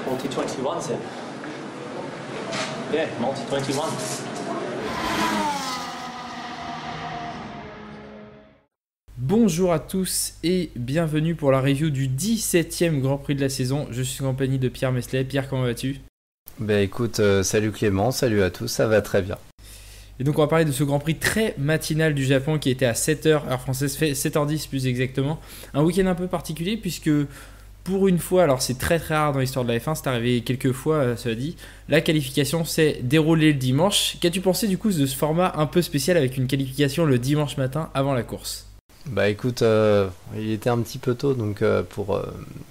Multi-21, c'est... Yeah, Multi-21. Bonjour à tous et bienvenue pour la review du 17e Grand Prix de la saison. Je suis en compagnie de Pierre Mesley. Pierre, comment vas-tu ? Bah écoute, salut Clément, salut à tous, ça va très bien. Et donc on va parler de ce Grand Prix très matinal du Japon qui était à 7h, heure française, fait 7h10 plus exactement. Un week-end un peu particulier puisque pour une fois, alors c'est très très rare dans l'histoire de la F1, c'est arrivé quelques fois, cela dit, la qualification s'est déroulée le dimanche. Qu'as-tu pensé du coup de ce format un peu spécial avec une qualification le dimanche matin avant la course ? Bah écoute, il était un petit peu tôt donc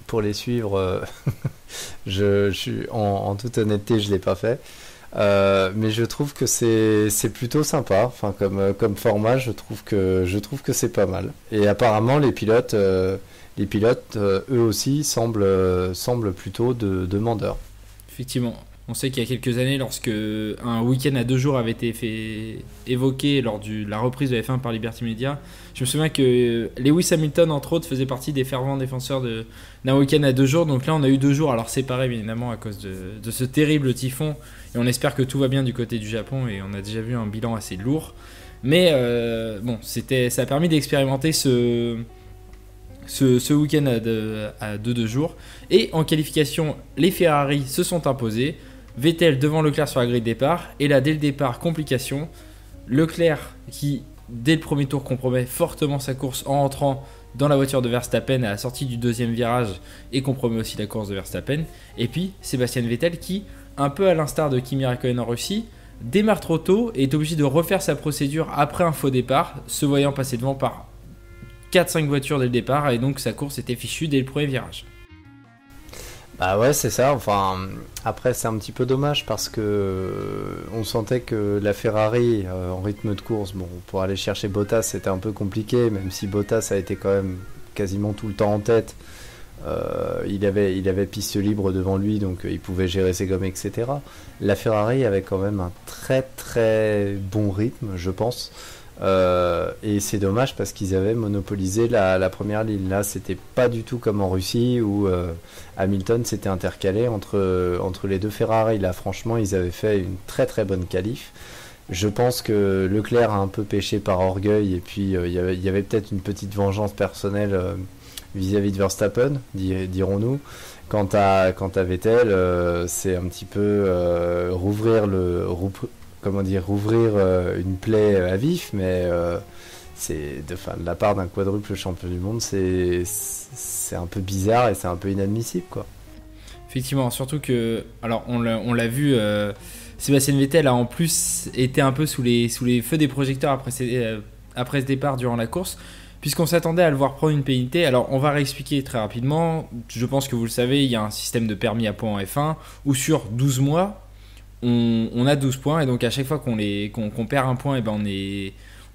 pour les suivre, je suis en toute honnêteté, je l'ai pas fait. Mais je trouve que c'est plutôt sympa, enfin comme format, je trouve que c'est pas mal. Et apparemment les pilotes eux aussi semblent plutôt demandeurs. Effectivement, on sait qu'il y a quelques années, lorsque un week-end à 2 jours avait été évoqué lors de la reprise de F1 par Liberty Media, je me souviens que Lewis Hamilton, entre autres, faisait partie des fervents défenseurs d'un week-end à 2 jours. Donc là, on a eu 2 jours, alors séparés bien évidemment à cause de ce terrible typhon. Et on espère que tout va bien du côté du Japon et on a déjà vu un bilan assez lourd. Mais bon, ça a permis d'expérimenter ce week-end à 2 jours. Et en qualification, les Ferrari se sont imposés. Vettel devant Leclerc sur la grille de départ. Et là, dès le départ, complication. Leclerc qui, dès le premier tour, compromet fortement sa course en entrant dans la voiture de Verstappen à la sortie du deuxième virage et compromet aussi la course de Verstappen. Et puis, Sébastien Vettel qui, un peu à l'instar de Kimi Räikkönen en Russie, démarre trop tôt et est obligé de refaire sa procédure après un faux départ, se voyant passer devant par 4-5 voitures dès le départ, et donc sa course était fichue dès le premier virage. Bah ouais, c'est ça. Enfin, après c'est un petit peu dommage parce que on sentait que la Ferrari en rythme de course, bon, pour aller chercher Bottas c'était un peu compliqué, même si Bottas a été quand même quasiment tout le temps en tête. Il avait piste libre devant lui, donc il pouvait gérer ses gommes, etc. La Ferrari avait quand même un très très bon rythme, je pense. Et c'est dommage parce qu'ils avaient monopolisé la première ligne. Là, c'était pas du tout comme en Russie où Hamilton s'était intercalé entre les deux Ferrari. Là, franchement, ils avaient fait une très très bonne qualif. Je pense que Leclerc a un peu péché par orgueil et puis il y avait peut-être une petite vengeance personnelle vis-à-vis de Verstappen, dirons-nous. Quant à Vettel, c'est un petit peu rouvrir une plaie à vif, mais c'est de la part d'un quadruple champion du monde, c'est un peu bizarre et c'est un peu inadmissible, quoi. Effectivement, surtout que, alors on l'a vu, Sébastien Vettel a en plus été un peu sous les feux des projecteurs après ce départ durant la course, puisqu'on s'attendait à le voir prendre une pénalité. Alors on va réexpliquer très rapidement, je pense que vous le savez, il y a un système de permis à points en F1, où sur 12 mois, on a 12 points, et donc à chaque fois qu'on perd un point, et ben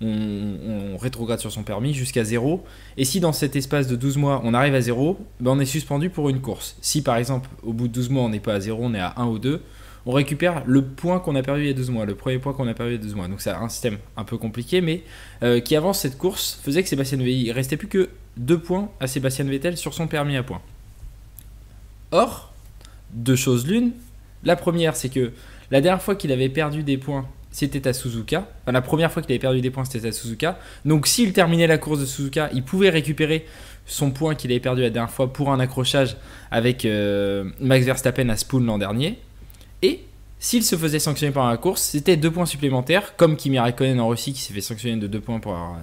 on rétrograde sur son permis jusqu'à 0. Et si dans cet espace de 12 mois on arrive à 0, ben on est suspendu pour une course. Si par exemple au bout de 12 mois on n'est pas à 0, on est à 1 ou 2, on récupère le point qu'on a perdu il y a 12 mois, le premier point qu'on a perdu il y a 12 mois. Donc c'est un système un peu compliqué, mais qui avant cette course faisait que Sébastien Vettel, il restait plus que 2 points à Sébastien Vettel sur son permis à points. Or, deux choses l'une. La première, c'est que la dernière fois qu'il avait perdu des points, c'était à Suzuka. Enfin, la première fois qu'il avait perdu des points, c'était à Suzuka. Donc, s'il terminait la course de Suzuka, il pouvait récupérer son point qu'il avait perdu la dernière fois pour un accrochage avec Max Verstappen à Spoon l'an dernier. Et s'il se faisait sanctionner pendant la course, c'était 2 points supplémentaires, comme Kimi Räikkönen en Russie qui s'est fait sanctionner de 2 points pour avoir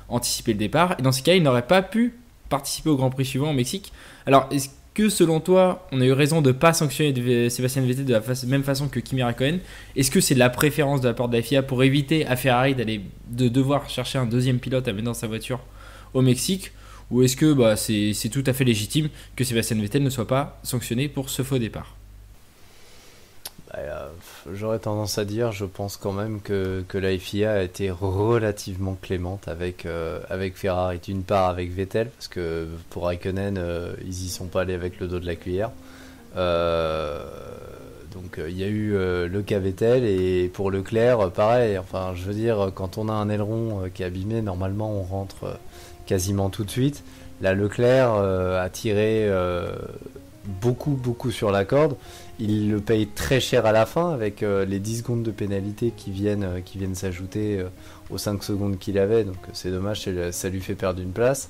anticipé le départ. Et dans ce cas, il n'aurait pas pu participer au Grand Prix suivant au Mexique. Alors, est-ce que selon toi, on a eu raison de ne pas sanctionner Sébastien Vettel de la même façon que Kimi Räikkönen ? Est-ce que c'est la préférence de la part de la FIA pour éviter à Ferrari de devoir chercher un deuxième pilote à mettre dans sa voiture au Mexique ? Ou est-ce que c'est tout à fait légitime que Sébastien Vettel ne soit pas sanctionné pour ce faux départ ? J'aurais tendance à dire, je pense quand même que la FIA a été relativement clémente avec Ferrari, d'une part avec Vettel, parce que pour Raikkonen, ils y sont pas allés avec le dos de la cuillère. Donc il y a eu le cas Vettel, et pour Leclerc, pareil. Enfin, je veux dire, quand on a un aileron qui est abîmé, normalement on rentre quasiment tout de suite. Là, Leclerc a tiré beaucoup sur la corde. Il le paye très cher à la fin avec les 10 secondes de pénalité qui viennent s'ajouter aux 5 secondes qu'il avait. Donc c'est dommage, ça lui fait perdre une place.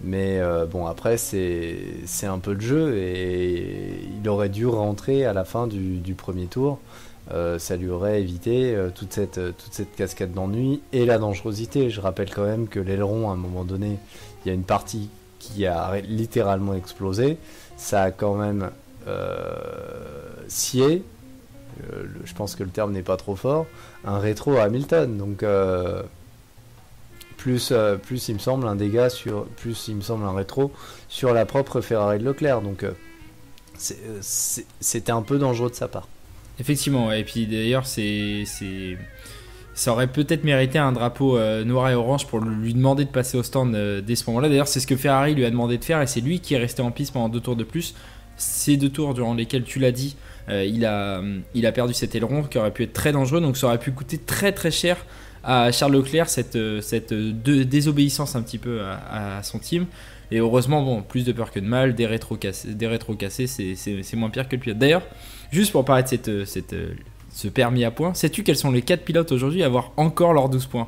Mais bon, après, c'est un peu le jeu et il aurait dû rentrer à la fin du premier tour. Ça lui aurait évité toute cette cascade d'ennui et la dangerosité. Je rappelle quand même que l'aileron, à un moment donné, il y a une partie qui a littéralement explosé. Ça a quand même scié, je pense que le terme n'est pas trop fort, un rétro à Hamilton. Donc plus il me semble un dégât plus il me semble un rétro sur la propre Ferrari de Leclerc. Donc c'était un peu dangereux de sa part. Effectivement, et puis d'ailleurs ça aurait peut-être mérité un drapeau noir et orange pour lui demander de passer au stand dès ce moment-là. D'ailleurs, c'est ce que Ferrari lui a demandé de faire et c'est lui qui est resté en piste pendant 2 tours de plus. Ces 2 tours durant lesquels, tu l'as dit, il a perdu cet aileron qui aurait pu être très dangereux, donc ça aurait pu coûter très très cher à Charles Leclerc cette désobéissance un petit peu à son team. Et heureusement, bon, plus de peur que de mal, des rétros cassés, c'est moins pire que le pilote. D'ailleurs, juste pour parler de ce permis à points, sais-tu quels sont les 4 pilotes aujourd'hui à avoir encore leurs 12 points?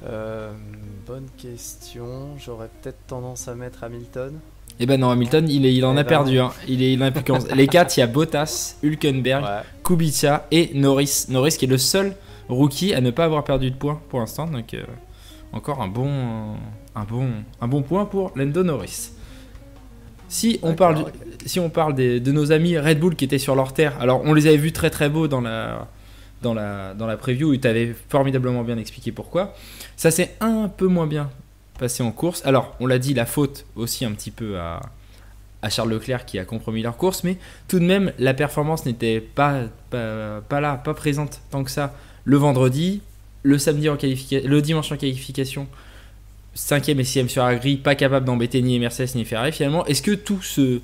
Bonne question. J'aurais peut-être tendance à mettre Hamilton. Eh ben non, Hamilton, il en a perdu. Hein. Il en a plus qu'11. Les 4, il y a Bottas, Hülkenberg, Kubica et Norris. Norris qui est le seul rookie à ne pas avoir perdu de points pour l'instant. Donc encore un bon point pour Lando Norris. Si on parle de nos amis Red Bull qui étaient sur leur terre, alors on les avait vus très très beaux dans la preview où tu avais formidablement bien expliqué pourquoi. Ça s'est un peu moins bien passé en course. Alors on l'a dit, la faute aussi un petit peu à Charles Leclerc qui a compromis leur course, mais tout de même la performance n'était pas présente tant que ça le vendredi, le dimanche en qualification. 5e et 6e sur la grille, pas capable d'embêter ni Mercedes ni Ferrari finalement. Est-ce que tous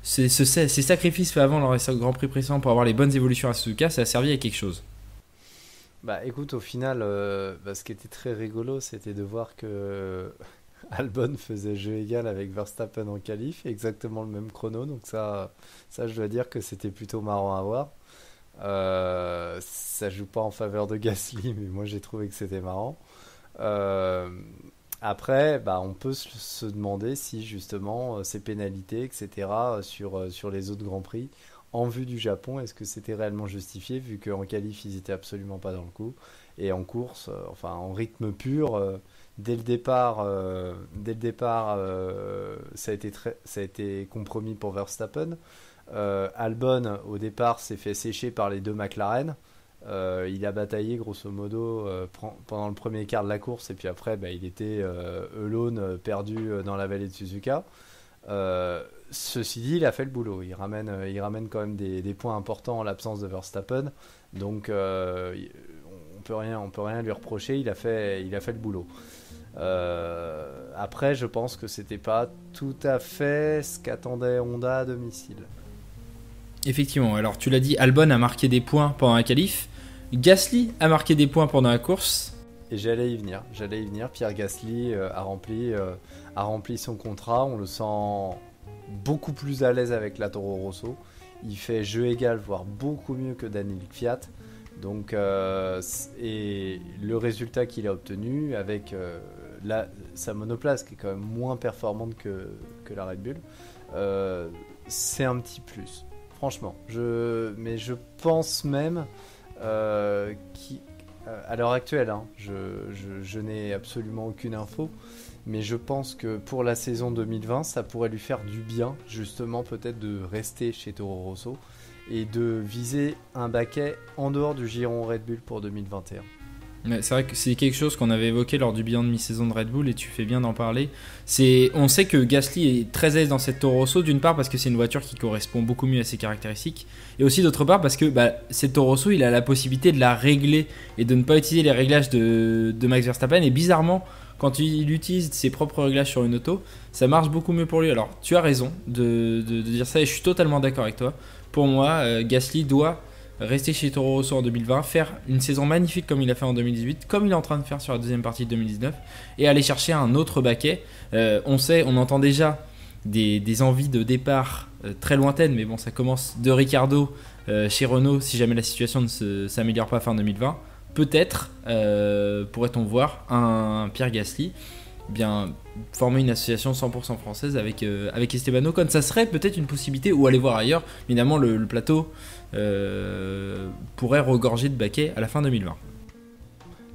ces sacrifices faits avant leur Grand Prix précédent pour avoir les bonnes évolutions à Suzuka, ça a servi à quelque chose? Bah écoute, au final, ce qui était très rigolo, c'était de voir que Albon faisait jeu égal avec Verstappen en qualif, exactement le même chrono. Donc ça je dois dire que c'était plutôt marrant à voir. Ça joue pas en faveur de Gasly, mais moi j'ai trouvé que c'était marrant. Après, on peut se demander si justement ces pénalités, etc., sur les autres Grands Prix, en vue du Japon, est-ce que c'était réellement justifié, vu qu'en qualif, ils étaient absolument pas dans le coup, et en course, en rythme pur, dès le départ, ça a été compromis pour Verstappen. Albon, au départ, s'est fait sécher par les 2 McLaren. Il a bataillé grosso modo pendant le premier quart de la course et puis après il était alone, perdu dans la vallée de Suzuka. Ceci dit, il a fait le boulot, il ramène quand même des points importants en l'absence de Verstappen, donc on peut rien lui reprocher, il a fait le boulot. Après je pense que c'était pas tout à fait ce qu'attendait Honda à domicile. Effectivement, alors tu l'as dit, Albon a marqué des points pendant la qualif, Gasly a marqué des points pendant la course. Et j'allais y venir. Pierre Gasly a rempli son contrat. On le sent beaucoup plus à l'aise avec la Toro Rosso. Il fait jeu égal, voire beaucoup mieux que Daniel Kvyat. Donc, et le résultat qu'il a obtenu avec sa monoplace, qui est quand même moins performante que la Red Bull, c'est un petit plus. Franchement. Mais je pense même à l'heure actuelle, je n'ai absolument aucune info, mais je pense que pour la saison 2020, ça pourrait lui faire du bien, justement, peut-être de rester chez Toro Rosso et de viser un baquet en dehors du giron Red Bull pour 2021. C'est vrai que c'est quelque chose qu'on avait évoqué lors du bilan de mi-saison de Red Bull et tu fais bien d'en parler. On sait que Gasly est très à l'aise dans cette Toro Rosso, d'une part parce que c'est une voiture qui correspond beaucoup mieux à ses caractéristiques et aussi d'autre part parce que cette Toro Rosso, il a la possibilité de la régler et de ne pas utiliser les réglages de Max Verstappen, et bizarrement quand il utilise ses propres réglages sur une auto, ça marche beaucoup mieux pour lui. Alors tu as raison de dire ça et je suis totalement d'accord avec toi. Pour moi, Gasly doit rester chez Toro Rosso en 2020, faire une saison magnifique comme il a fait en 2018, comme il est en train de faire sur la deuxième partie de 2019, et aller chercher un autre baquet. On entend déjà des envies de départ très lointaines, mais bon, ça commence de Ricciardo chez Renault si jamais la situation ne s'améliore pas fin 2020. Peut-être pourrait-on voir un Pierre Gasly bien former une association 100% française avec Esteban Ocon. Ça serait peut-être une possibilité, ou aller voir ailleurs. Évidemment, le plateau pourrait regorger de baquets à la fin 2020.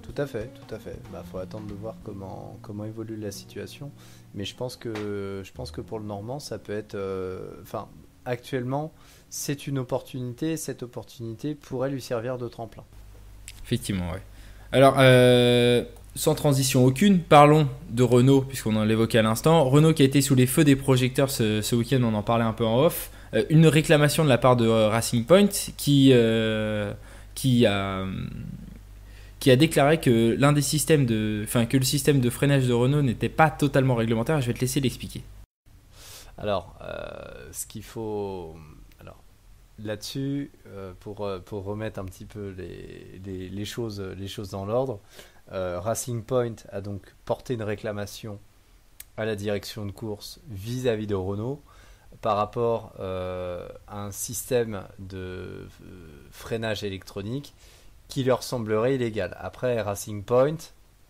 Tout à fait, tout à fait. Faut attendre de voir comment évolue la situation. Mais je pense que pour le Normand, ça peut être... actuellement, c'est une opportunité. Cette opportunité pourrait lui servir de tremplin. Effectivement, ouais. Alors, sans transition aucune, parlons de Renault, puisqu'on en évoquait à l'instant. Renault qui a été sous les feux des projecteurs ce week-end, on en parlait un peu en off. Une réclamation de la part de Racing Point qui a déclaré que que le système de freinage de Renault n'était pas totalement réglementaire. Je vais te laisser l'expliquer. Alors, ce qu'il faut... Alors, là-dessus, pour remettre un petit peu les choses dans l'ordre, Racing Point a donc porté une réclamation à la direction de course vis-à-vis de Renault par rapport à un système de freinage électronique qui leur semblerait illégal. Après, Racing Point,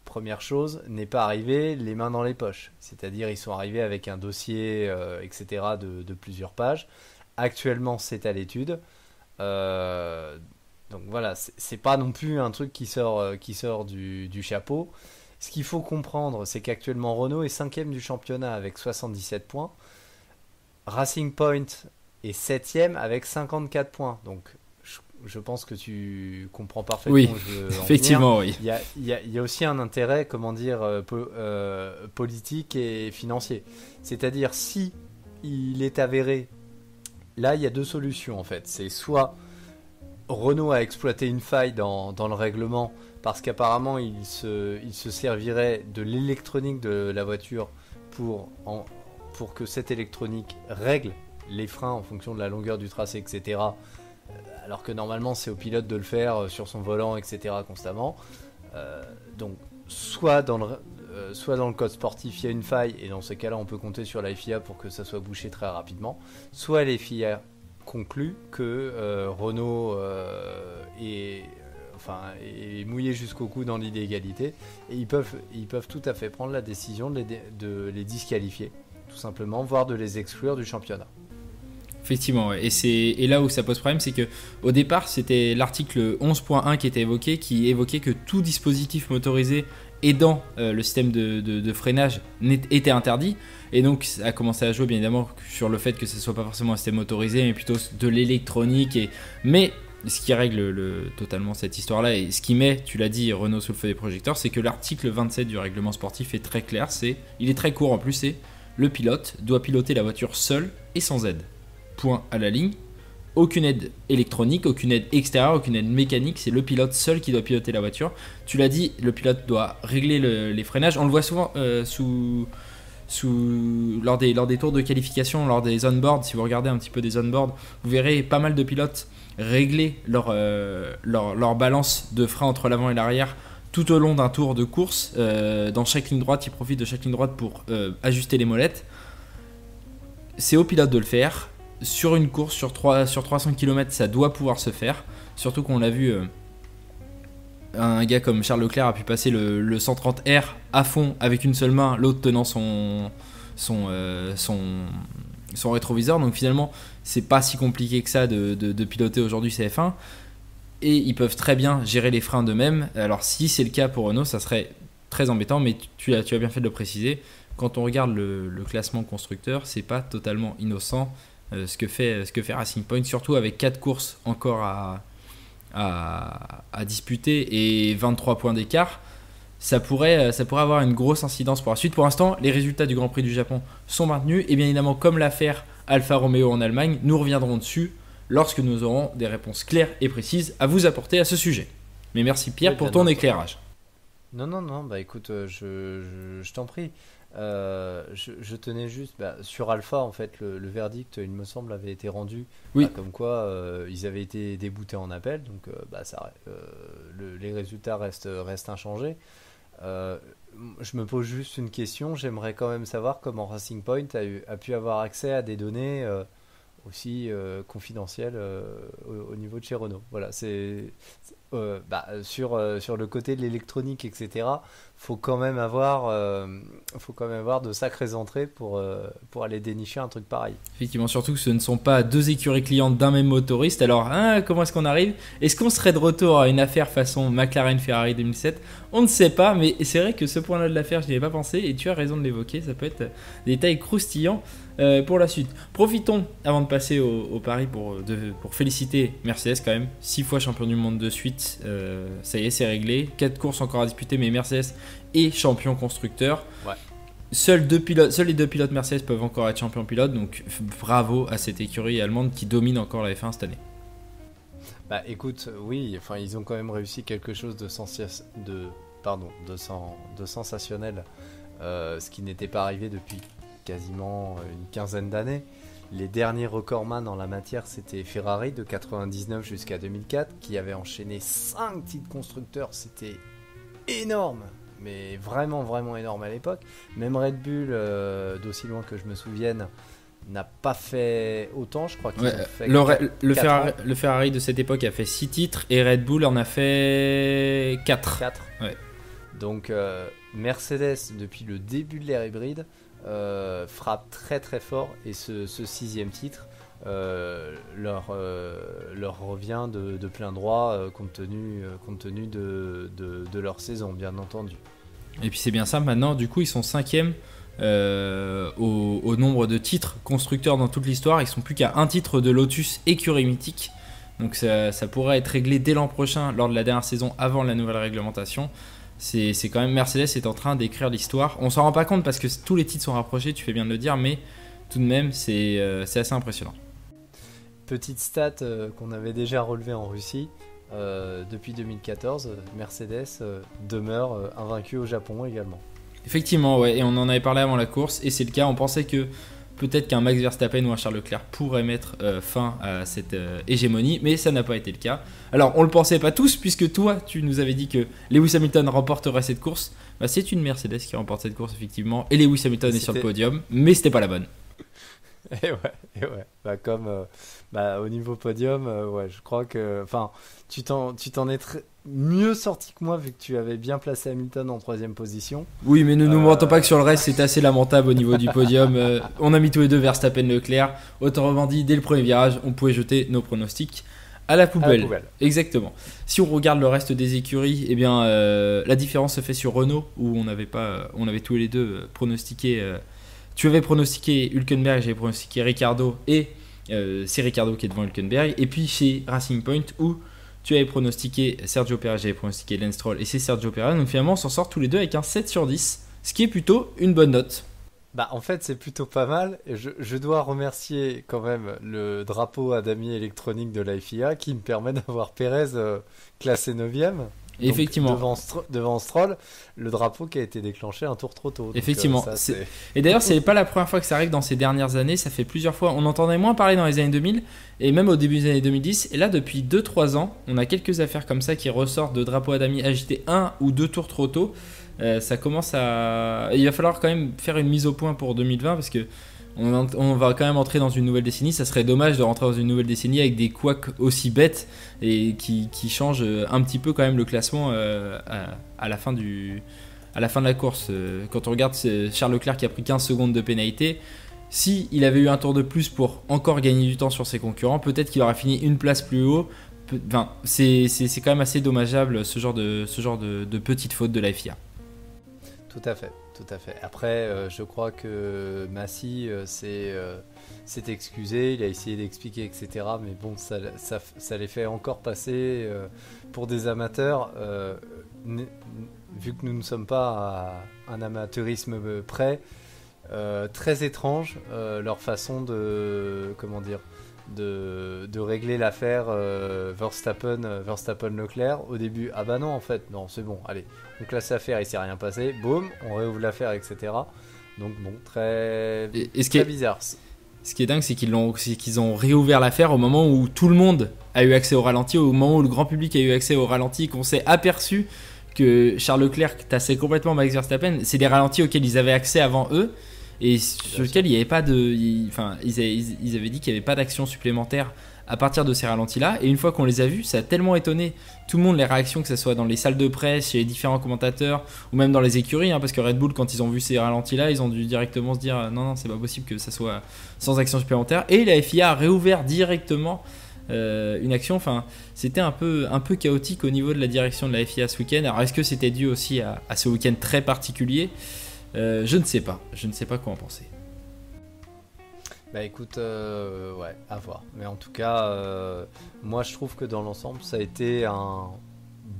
première chose, n'est pas arrivé les mains dans les poches. C'est-à-dire, ils sont arrivés avec un dossier, etc., de plusieurs pages. Actuellement, c'est à l'étude. Donc voilà, c'est pas non plus un truc qui sort du chapeau. Ce qu'il faut comprendre, c'est qu'actuellement, Renault est 5e du championnat avec 77 points. Racing Point est 7e avec 54 points. Donc, je pense que tu comprends parfaitement. Oui, où je veux en effectivement, venir. oui. Il y a aussi un intérêt, politique et financier. C'est-à-dire, si il est avéré, là, il y a deux solutions en fait. C'est soit Renault a exploité une faille dans le règlement parce qu'apparemment il se servirait de l'électronique de la voiture pour que cette électronique règle les freins en fonction de la longueur du tracé, etc. Alors que normalement c'est au pilote de le faire sur son volant, etc. constamment. Donc soit dans le code sportif il y a une faille et dans ces cas-là on peut compter sur la FIA pour que ça soit bouché très rapidement. Soit les FIA conclut que Renault est mouillé jusqu'au cou dans l'illégalité et ils peuvent tout à fait prendre la décision de les disqualifier, tout simplement, voire de les exclure du championnat. Effectivement, ouais. Et là où ça pose problème, c'est que au départ, c'était l'article 11.1 qui était évoqué, qui évoquait que tout dispositif motorisé aidant le système de freinage était interdit. Et donc, ça a commencé à jouer, bien évidemment, sur le fait que ce ne soit pas forcément un système motorisé, mais plutôt de l'électronique. Mais ce qui règle totalement cette histoire-là, et ce qui met, tu l'as dit, Renault sous le feu des projecteurs, c'est que l'article 27 du règlement sportif est très clair. Il est très court en plus, c'est le pilote doit piloter la voiture seul et sans aide. Point à la ligne. Aucune aide électronique, aucune aide extérieure, aucune aide mécanique. C'est le pilote seul qui doit piloter la voiture. Tu l'as dit, le pilote doit régler les freinages. On le voit souvent lors des tours de qualification, lors des on-board. Si vous regardez un petit peu des on-board, vous verrez pas mal de pilotes régler leur balance de frein entre l'avant et l'arrière tout au long d'un tour de course. Dans chaque ligne droite, ils profitent de chaque ligne droite pour ajuster les molettes. C'est au pilote de le faire. Sur une course, sur 300 km, ça doit pouvoir se faire. Surtout qu'on l'a vu, un gars comme Charles Leclerc a pu passer le 130R à fond avec une seule main, l'autre tenant son rétroviseur. Donc finalement, c'est pas si compliqué que ça de piloter aujourd'hui CF1. Et ils peuvent très bien gérer les freins d'eux-mêmes. Alors si c'est le cas pour Renault, ça serait très embêtant, mais tu as bien fait de le préciser. Quand on regarde le classement constructeur, c'est pas totalement innocent. Ce que fait Racing Point, surtout avec 4 courses encore à disputer et 23 points d'écart, ça pourrait avoir une grosse incidence pour la suite. Pour l'instant, les résultats du Grand Prix du Japon sont maintenus et bien évidemment, comme l'affaire Alfa Romeo en Allemagne, nous reviendrons dessus lorsque nous aurons des réponses claires et précises à vous apporter à ce sujet. Mais merci Pierre pour ton éclairage. Non, bah écoute, je t'en prie. Je tenais juste sur Alpha, en fait le verdict il me semble avait été rendu, oui. Comme quoi ils avaient été déboutés en appel, donc les résultats restent inchangés. Je me pose juste une question. J'aimerais quand même savoir comment Racing Point a pu avoir accès à des données aussi confidentielles au niveau de chez Renault. Voilà, sur le côté de l'électronique, etc. Faut quand même avoir de sacrées entrées pour aller dénicher un truc pareil. Effectivement, surtout que ce ne sont pas deux écuries clientes d'un même motoriste. Alors, comment est-ce qu'on arrive? Est-ce qu'on serait de retour à une affaire façon McLaren-Ferrari 2007? On ne sait pas, mais c'est vrai que ce point-là de l'affaire, je n'y avais pas pensé et tu as raison de l'évoquer. Ça peut être des détails croustillants pour la suite. Profitons, avant de passer au pari, pour féliciter Mercedes quand même. 6 fois champion du monde de suite. Ça y est, c'est réglé. 4 courses encore à disputer, mais Mercedes est champion constructeur. Ouais. Seuls les deux pilotes Mercedes peuvent encore être champions pilotes, donc bravo à cette écurie allemande qui domine encore la F1 cette année. Bah écoute, oui, enfin ils ont quand même réussi quelque chose de sensationnel, ce qui n'était pas arrivé depuis quasiment une quinzaine d'années. Les derniers recordman en la matière, c'était Ferrari de 99 jusqu'à 2004, qui avait enchaîné 5 titres constructeurs, c'était énorme, mais vraiment vraiment énorme à l'époque. Même Red Bull, d'aussi loin que je me souvienne, n'a pas fait autant, je crois qu'ils ont fait le Ferrari de cette époque a fait 6 titres et Red Bull en a fait 4. Ouais. Donc Mercedes, depuis le début de l'ère hybride, frappe très très fort, et ce 6e titre leur revient de plein droit, compte tenu de leur saison, bien entendu. Et puis c'est bien simple maintenant, du coup ils sont 5e au nombre de titres constructeurs dans toute l'histoire. Ils sont plus qu'à un titre de Lotus écurie mythique, donc ça pourrait être réglé dès l'an prochain lors de la dernière saison avant la nouvelle réglementation. C'est quand même, Mercedes est en train d'écrire l'histoire. On s'en rend pas compte parce que tous les titres sont rapprochés, tu fais bien de le dire, mais tout de même c'est assez impressionnant. Petite stat qu'on avait déjà relevée en Russie, depuis 2014, Mercedes demeure invaincu au Japon également. Effectivement, ouais, et on en avait parlé avant la course, et c'est le cas. On pensait que peut-être qu'un Max Verstappen ou un Charles Leclerc pourrait mettre fin à cette hégémonie, mais ça n'a pas été le cas. Alors, on le pensait pas tous, puisque toi, tu nous avais dit que Lewis Hamilton remporterait cette course. Bah, c'est une Mercedes qui remporte cette course, effectivement, et Lewis Hamilton est sur le podium, mais c'était pas la bonne. Et ouais. Bah, au niveau podium, ouais, je crois que, enfin, tu t'en es mieux sorti que moi, vu que tu avais bien placé Hamilton en 3e position. Oui, mais ne nous mentons pas que sur le reste, c'est assez lamentable au niveau du podium. On a mis tous les deux Verstappen Leclerc. Autrement dit, dès le premier virage, on pouvait jeter nos pronostics à la poubelle. Exactement. Si on regarde le reste des écuries, eh bien, la différence se fait sur Renault, où on avait tous les deux pronostiqué. Tu avais pronostiqué Hülkenberg, j'avais pronostiqué Ricciardo, et c'est Ricciardo qui est devant Hülkenberg. Et puis chez Racing Point, où tu avais pronostiqué Sergio Perez, j'avais pronostiqué Lance Stroll, et c'est Sergio Perez. Donc finalement, on s'en sort tous les deux avec un 7 sur 10, ce qui est plutôt une bonne note. Bah, en fait, c'est plutôt pas mal. Et je dois remercier quand même le drapeau à damier électronique de la FIA qui me permet d'avoir Perez classé 9e. Donc, effectivement. Devant Stroll, le drapeau qui a été déclenché un tour trop tôt. Donc, effectivement. Et d'ailleurs, c'est pas la première fois que ça arrive dans ces dernières années. Ça fait plusieurs fois. On entendait moins parler dans les années 2000 et même au début des années 2010. Et là, depuis 2-3 ans, on a quelques affaires comme ça qui ressortent de drapeaux à damier agités 1 ou 2 tours trop tôt. Ça commence à. Il va falloir quand même faire une mise au point pour 2020 parce que on va quand même entrer dans une nouvelle décennie. Ça serait dommage de rentrer dans une nouvelle décennie avec des couacs aussi bêtes et qui changent un petit peu quand même le classement à la fin de la course. Quand on regarde Charles Leclerc qui a pris 15 secondes de pénalité, s'il avait eu un tour de plus pour encore gagner du temps sur ses concurrents, peut-être qu'il aurait fini une place plus haut. Enfin, c'est quand même assez dommageable ce genre de petites fautes de la FIA. Tout à fait. Après, je crois que Massi s'est excusé, il a essayé d'expliquer, etc. Mais bon, ça les fait encore passer pour des amateurs. Vu que nous ne sommes pas à un amateurisme près, très étrange leur façon de régler l'affaire Verstappen-Leclerre. Au début, ah bah non, en fait, non, c'est bon, allez, on classe l'affaire, il s'est rien passé, boum, on réouvre l'affaire, etc. Donc bon, très bizarre. Ce qui est dingue, c'est qu'ils ont réouvert l'affaire au moment où tout le monde a eu accès au ralenti, au moment où le grand public a eu accès au ralenti, qu'on s'est aperçu que Charles Leclerc tassait complètement Max Verstappen, c'est des ralentis auxquels ils avaient accès avant eux et sur lesquels il n'y avait pas de. Ils avaient dit qu'il n'y avait pas d'action supplémentaire à partir de ces ralentis-là. Et une fois qu'on les a vus, ça a tellement étonné tout le monde, les réactions, que ce soit dans les salles de presse, chez les différents commentateurs ou même dans les écuries, parce que Red Bull, quand ils ont vu ces ralentis-là, ils ont dû directement se dire non, c'est pas possible que ça soit sans action supplémentaire. Et la FIA a réouvert directement une action. Enfin, c'était un peu chaotique au niveau de la direction de la FIA ce week-end. Alors, est-ce que c'était dû aussi à ce week-end très particulier ? Je ne sais pas quoi en penser. Bah écoute, ouais, à voir. Mais en tout cas, moi je trouve que dans l'ensemble, ça a été un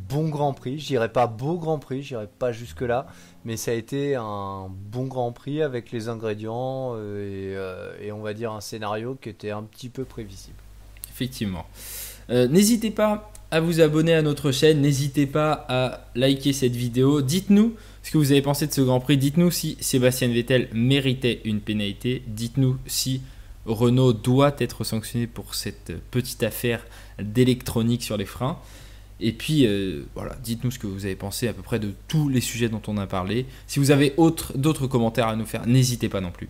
bon Grand Prix. Je dirais pas beau Grand Prix, je dirais pas jusque là, mais ça a été un bon Grand Prix avec les ingrédients et on va dire un scénario qui était un petit peu prévisible. Effectivement. N'hésitez pas à vous abonner à notre chaîne, n'hésitez pas à liker cette vidéo. Dites-nous ce que vous avez pensé de ce Grand Prix. Dites-nous si Sébastien Vettel méritait une pénalité. Dites-nous si Renault doit être sanctionné pour cette petite affaire d'électronique sur les freins. Et puis, voilà, dites-nous ce que vous avez pensé à peu près de tous les sujets dont on a parlé. Si vous avez d'autres commentaires à nous faire, n'hésitez pas non plus.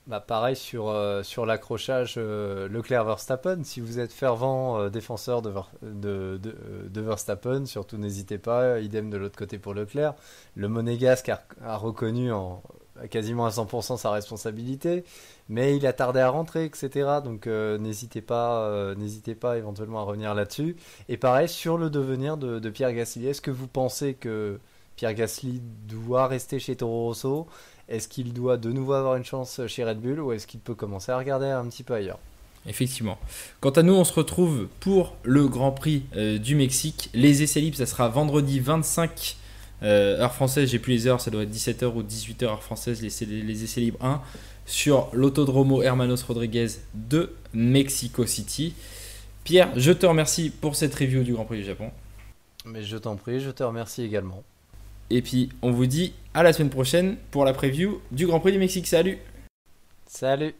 Bah pareil sur l'accrochage Leclerc-Verstappen, si vous êtes fervent défenseur de Verstappen, surtout n'hésitez pas, idem de l'autre côté pour Leclerc. Le Monégasque a reconnu quasiment à 100% sa responsabilité, mais il a tardé à rentrer, etc. Donc n'hésitez pas éventuellement à revenir là-dessus. Et pareil sur le devenir de Pierre Gasly, est-ce que vous pensez que Pierre Gasly doit rester chez Toro Rosso ? Est-ce qu'il doit de nouveau avoir une chance chez Red Bull ou est-ce qu'il peut commencer à regarder un petit peu ailleurs ? Effectivement. Quant à nous, on se retrouve pour le Grand Prix du Mexique. Les essais libres, ça sera vendredi 25 heure française. J'ai plus les heures, ça doit être 17h ou 18h heure française, les essais libres 1 sur l'Autodromo Hermanos Rodriguez de Mexico City. Pierre, je te remercie pour cette review du Grand Prix du Japon. Mais je t'en prie, je te remercie également. Et puis, on vous dit à la semaine prochaine pour la preview du Grand Prix du Mexique. Salut! Salut!